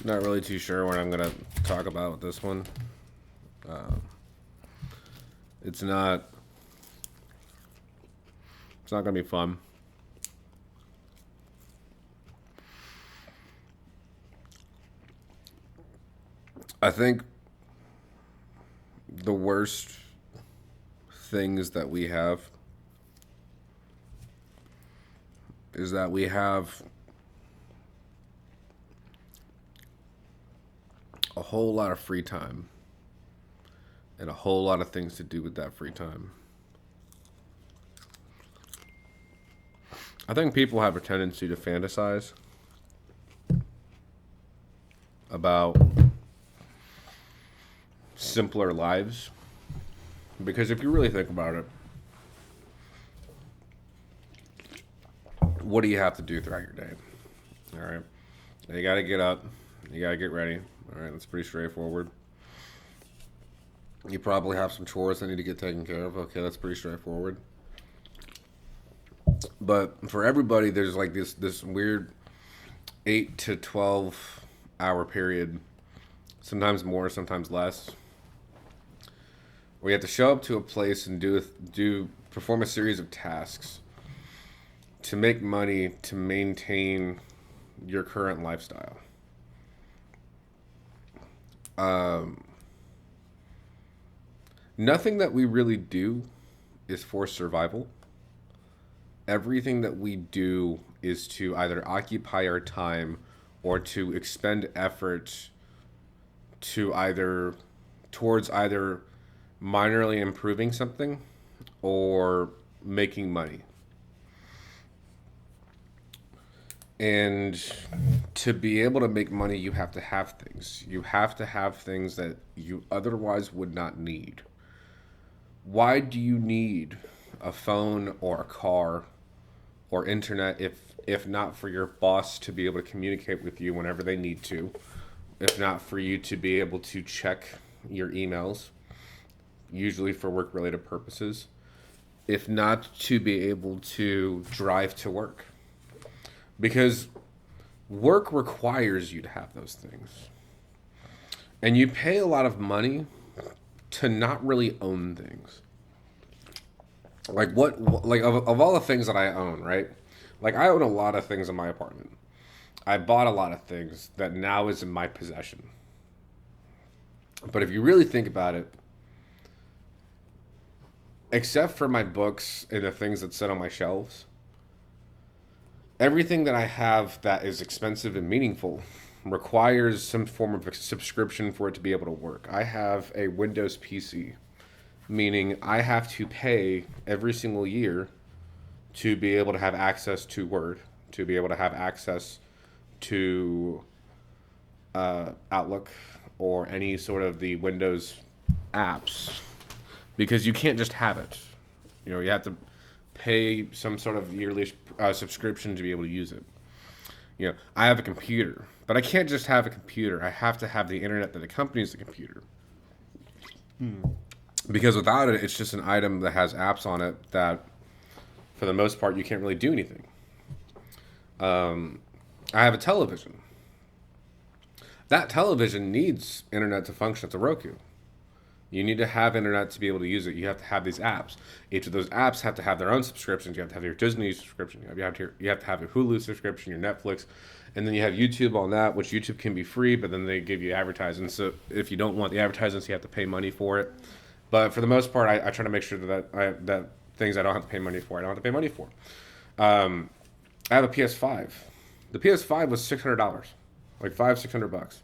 Not really too sure what I'm gonna talk about with this one. Uh, it's not. It's not gonna be fun. I think the worst things that we have is that we have a whole lot of free time and a whole lot of things to do with that free time. I think people have a tendency to fantasize about simpler lives because if you really think about it, what do you have to do throughout your day? All right. You got to get up. You got to get ready. All right. That's pretty straightforward. You probably have some chores that need to get taken care of. Okay. That's pretty straightforward. But for everybody, there's like this weird 8 to 12 hour period, sometimes more, sometimes less, where you have to show up to a place and perform a series of tasks to make money to maintain your current lifestyle. Nothing that we really do is for survival. Everything that we do is to either occupy our time or to expend effort to either towards either minorly improving something or making money. And to be able to make money, you have to have things. You have to have things that you otherwise would not need. Why do you need a phone or a car or internet if not for your boss to be able to communicate with you whenever they need to, if not for you to be able to check your emails, usually for work-related purposes, if not to be able to drive to work? Because work requires you to have those things. And you pay a lot of money to not really own things. Like of all the things that I own, right? Like I own a lot of things in my apartment. I bought a lot of things that now is in my possession. But if you really think about it, except for my books and the things that sit on my shelves, everything that I have that is expensive and meaningful requires some form of a subscription for it to be able to work. I have a Windows PC, meaning I have to pay every single year to be able to have access to Word, to be able to have access to Outlook or any sort of the Windows apps, because you can't just have it. You know, you have to pay some sort of yearly subscription to be able to use it. You know, I have a computer, but I can't just have a computer. I have to have the internet that accompanies the computer. Because without it, it's just an item that has apps on it that, for the most part, you can't really do anything. I have a television. That television needs internet to function. It's a Roku. You need to have internet to be able to use it. You have to have these apps. Each of those apps have to have their own subscriptions. You have to have your Disney subscription. You have to have your Hulu subscription, your Netflix, and then you have YouTube on that, which YouTube can be free, but then they give you advertising. So if you don't want the advertisements, you have to pay money for it. But for the most part, I try to make sure that things I don't have to pay money for, I don't have to pay money for. I have a PS5. The PS5 was $600, like $600.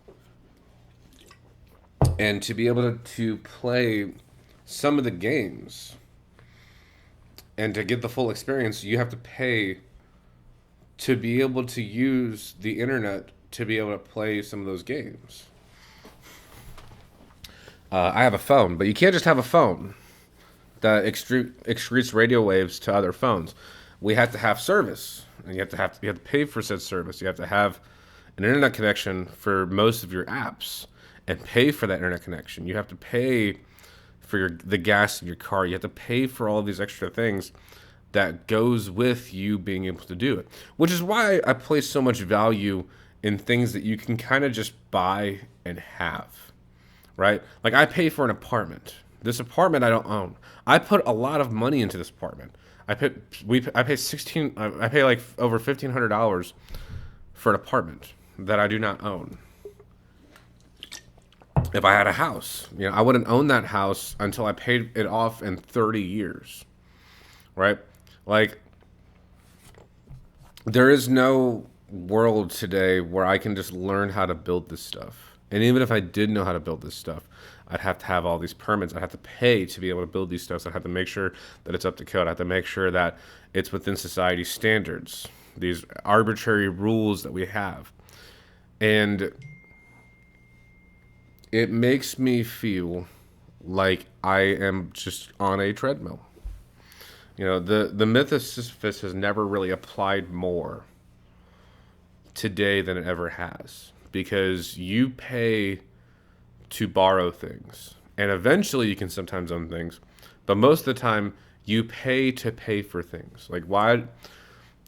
And to be able to play some of the games and to get the full experience, you have to pay to be able to use the internet to be able to play some of those games. I have a phone, but you can't just have a phone that excretes radio waves to other phones. We have to have service, and you have to pay for said service. You have to have an internet connection for most of your apps, and pay for that internet connection. You have to pay for the gas in your car. You have to pay for all these extra things that goes with you being able to do it. Which is why I place so much value in things that you can kind of just buy and have, right? Like I pay for an apartment. This apartment I don't own. I put a lot of money into this apartment. I pay 16. I pay like over $1,500 for an apartment that I do not own. If I had a house, I wouldn't own that house until I paid it off in 30 years, right? Like there is no world today where I can just learn how to build this stuff. And even if I did know how to build this stuff, I'd have to have all these permits. I'd have to pay to be able to build these stuff. I'd have to make sure that it's up to code. I'd have to make sure that it's within society's standards, these arbitrary rules that we have. And it makes me feel like I am just on a treadmill. The myth of Sisyphus has never really applied more today than it ever has, because you pay to borrow things, and eventually you can sometimes own things, but most of the time you pay to pay for things. Like why?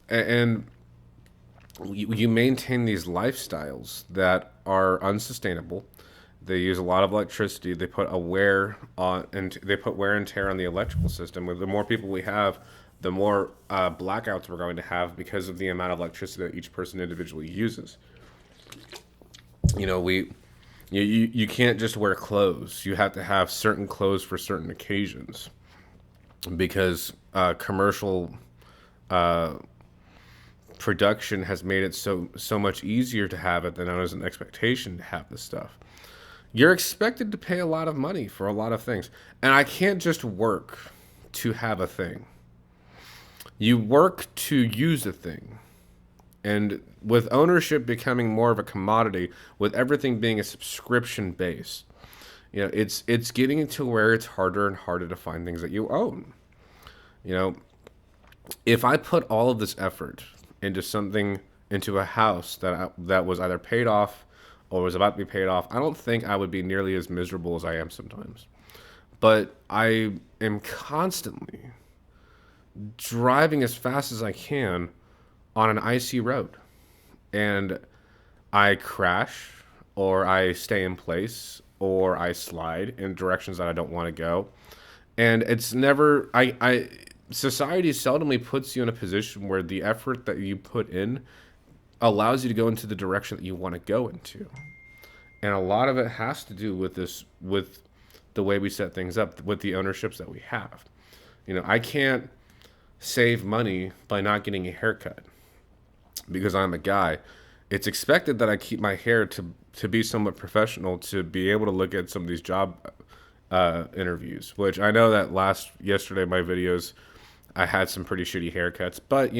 And you maintain these lifestyles that are unsustainable. They use a lot of electricity. They put wear and tear on the electrical system. The more people we have, the more blackouts we're going to have because of the amount of electricity that each person individually uses. You can't just wear clothes. You have to have certain clothes for certain occasions, because commercial production has made it so much easier to have it than there's an expectation to have this stuff. You're expected to pay a lot of money for a lot of things. And I can't just work to have a thing. You work to use a thing. And with ownership becoming more of a commodity, with everything being a subscription base, it's getting to where it's harder and harder to find things that you own. If I put all of this effort into a house that was either paid off or was about to be paid off, I don't think I would be nearly as miserable as I am sometimes. But I am constantly driving as fast as I can on an icy road. And I crash, or I stay in place, or I slide in directions that I don't want to go. And it's never, society seldomly puts you in a position where the effort that you put in allows you to go into the direction that you want to go into. And a lot of it has to do with the way we set things up, with the ownerships that we have. I can't save money by not getting a haircut because I'm a guy. It's expected that I keep my hair to be somewhat professional, to be able to look at some of these job interviews, which I know that yesterday my videos, I had some pretty shitty haircuts, but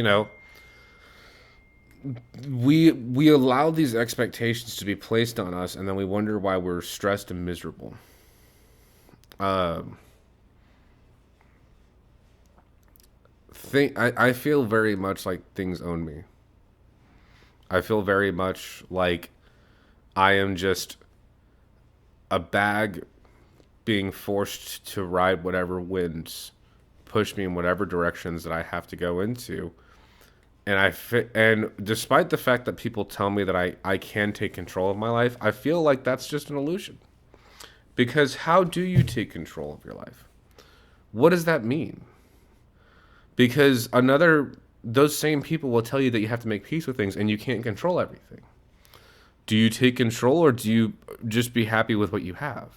we allow these expectations to be placed on us, and then we wonder why we're stressed and miserable. I feel very much like things own me. I feel very much like I am just a bag being forced to ride whatever winds push me in whatever directions that I have to go into. And despite the fact that people tell me that I can take control of my life, I feel like that's just an illusion. Because how do you take control of your life? What does that mean? Because those same people will tell you that you have to make peace with things and you can't control everything. Do you take control, or do you just be happy with what you have?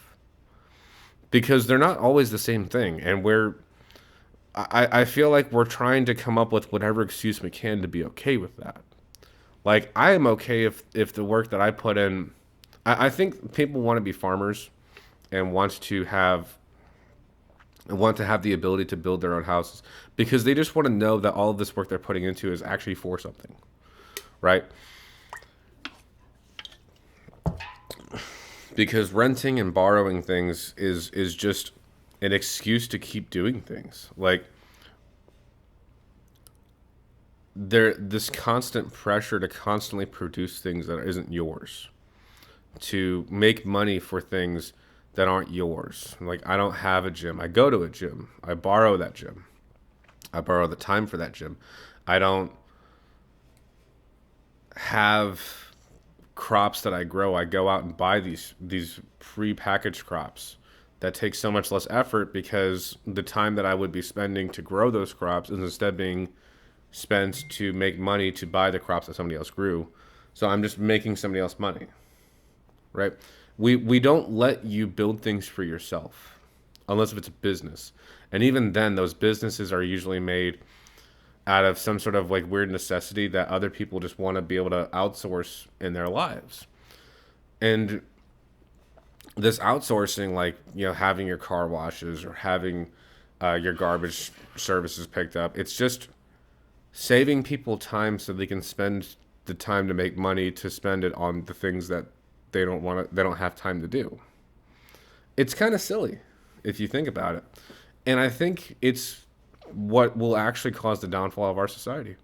Because they're not always the same thing. And I feel like we're trying to come up with whatever excuse we can to be okay with that. Like, I am okay if the work that I put in, I think people want to be farmers and want to have the ability to build their own houses, because they just want to know that all of this work they're putting into is actually for something, right? Because renting and borrowing things is just an excuse to keep doing things. Like, this constant pressure to constantly produce things that isn't yours, to make money for things that aren't yours. Like, I don't have a gym. I go to a gym. I borrow that gym. I borrow the time for that gym. I don't have crops that I grow, I go out and buy these pre-packaged crops that take so much less effort because the time that I would be spending to grow those crops is instead being spent to make money to buy the crops that somebody else grew. So I'm just making somebody else money, right? We don't let you build things for yourself unless if it's a business. And even then those businesses are usually made out of some sort of like weird necessity that other people just want to be able to outsource in their lives. And this outsourcing, like, having your car washes or having your garbage services picked up, it's just saving people time so they can spend the time to make money to spend it on the things that they don't have time to do. It's kind of silly if you think about it. And I think it's what will actually cause the downfall of our society.